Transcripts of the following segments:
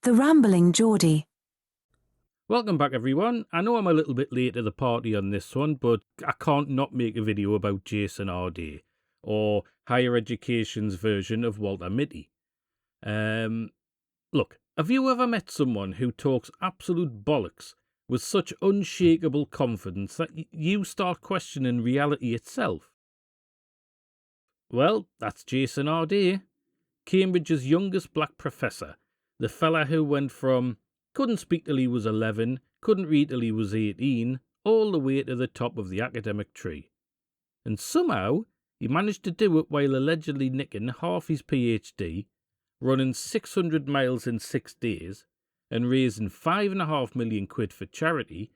The Rambling Geordie. Welcome back, everyone. I know I'm a little bit late to the party on this one, but I can't not make a video about Jason Arday, or higher education's version of Walter Mitty. Look, have you ever met someone who talks absolute bollocks with such unshakable confidence that you start questioning reality itself? Well, that's Jason Arday, Cambridge's youngest black professor, the fella who went from couldn't speak till he was 11, couldn't read till he was 18, all the way to the top of the academic tree. And somehow, he managed to do it while allegedly nicking half his PhD, running 600 miles in 6 days, and raising £5.5 million for charity,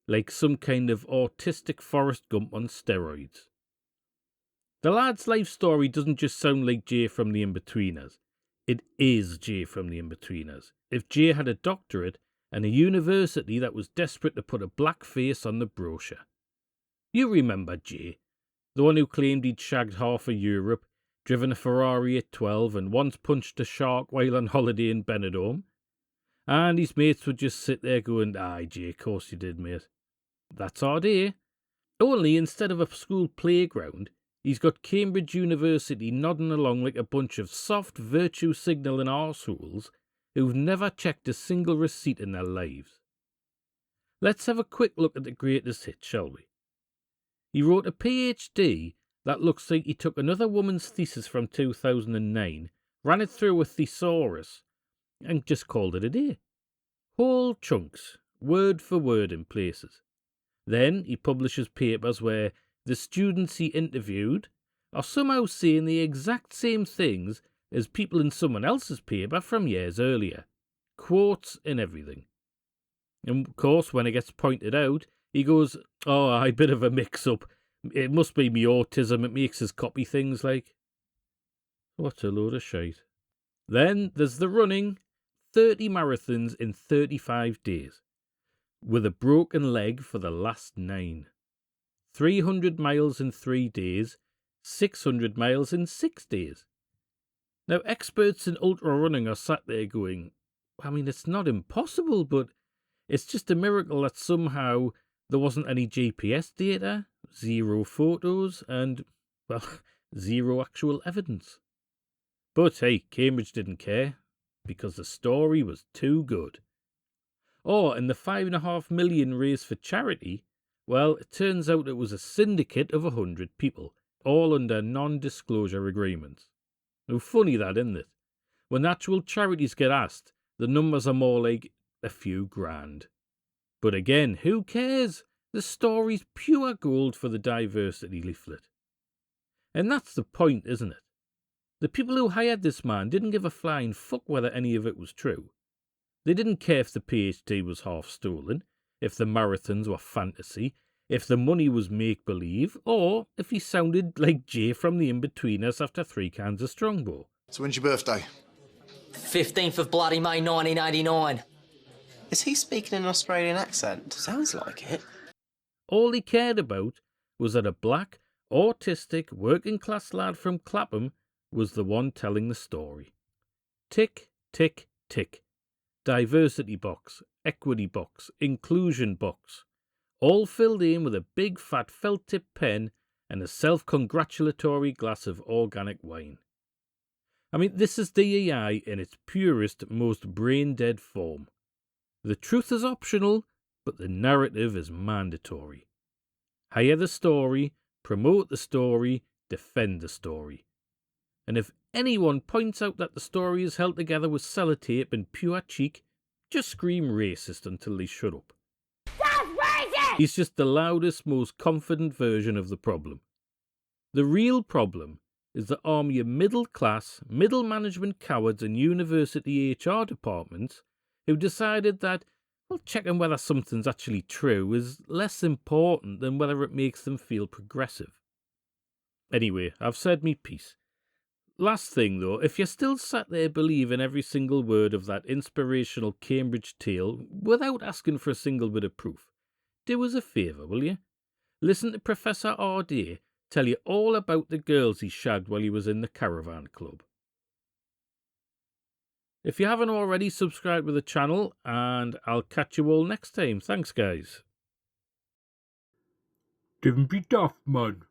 like some kind of autistic Forrest Gump on steroids. The lad's life story doesn't just sound like Jay from the Inbetweeners. It is Jay from the Inbetweeners. If Jay had a doctorate and a university that was desperate to put a black face on the brochure. You remember Jay, the one who claimed he'd shagged half of Europe, driven a Ferrari at 12 and once punched a shark while on holiday in Benidorm. And his mates would just sit there going, "Aye, Jay, of course you did, mate." That's Arday. Only instead of a school playground, he's got Cambridge University nodding along like a bunch of soft virtue signalling arseholes who've never checked a single receipt in their lives. Let's have a quick look at the greatest hit, shall we? He wrote a PhD that looks like he took another woman's thesis from 2009, ran it through a thesaurus, and just called it a day. Whole chunks, word for word in places. Then he publishes papers where the students he interviewed are somehow saying the exact same things as people in someone else's paper from years earlier. Quotes and everything. And of course, when it gets pointed out, he goes, "Oh, I bit of a mix-up. It must be me autism. It makes us copy things like." What a load of shite. Then there's the running 30 marathons in 35 days, with a broken leg for the last 9. 300 miles in 3 days, 600 miles in 6 days. Now, experts in ultra running are sat there going, I mean, it's not impossible, but it's just a miracle that somehow there wasn't any GPS data, 0 photos, and, well, 0 actual evidence. But hey, Cambridge didn't care, because the story was too good. Oh, and the £5.5 million raised for charity, well, it turns out it was a syndicate of 100 people, all under non-disclosure agreements. Now, funny that, isn't it? When actual charities get asked, the numbers are more like a few grand. But again, who cares? The story's pure gold for the diversity leaflet. And that's the point, isn't it? The people who hired this man didn't give a flying fuck whether any of it was true. They didn't care if the PhD was half stolen, if the marathons were fantasy, if the money was make-believe, or if he sounded like Jay from the Inbetweeners after 3 cans of Strongbow. So when's your birthday? 15th of bloody May 1989. Is he speaking in an Australian accent? Sounds like it. All he cared about was that a black, autistic, working-class lad from Clapham was the one telling the story. Tick, tick, tick. Diversity box, equity box, inclusion box. All filled in with a big fat felt-tip pen and a self-congratulatory glass of organic wine. I mean, this is DEI in its purest, most brain-dead form. The truth is optional, but the narrative is mandatory. Hire the story, promote the story, defend the story. And if anyone points out that the story is held together with sellotape and pure cheek, just scream racist until they shut up. He's just the loudest, most confident version of the problem. The real problem is the army of middle-class, middle-management cowards in university HR departments who decided that, well, checking whether something's actually true is less important than whether it makes them feel progressive. Anyway, I've said me piece. Last thing, though, if you're still sat there believing every single word of that inspirational Cambridge tale without asking for a single bit of proof, do us a favour, will you? Listen to Professor Arday tell you all about the girls he shagged while he was in the caravan club. If you haven't already, subscribe to the channel, and I'll catch you all next time. Thanks, guys. Don't be daft, man.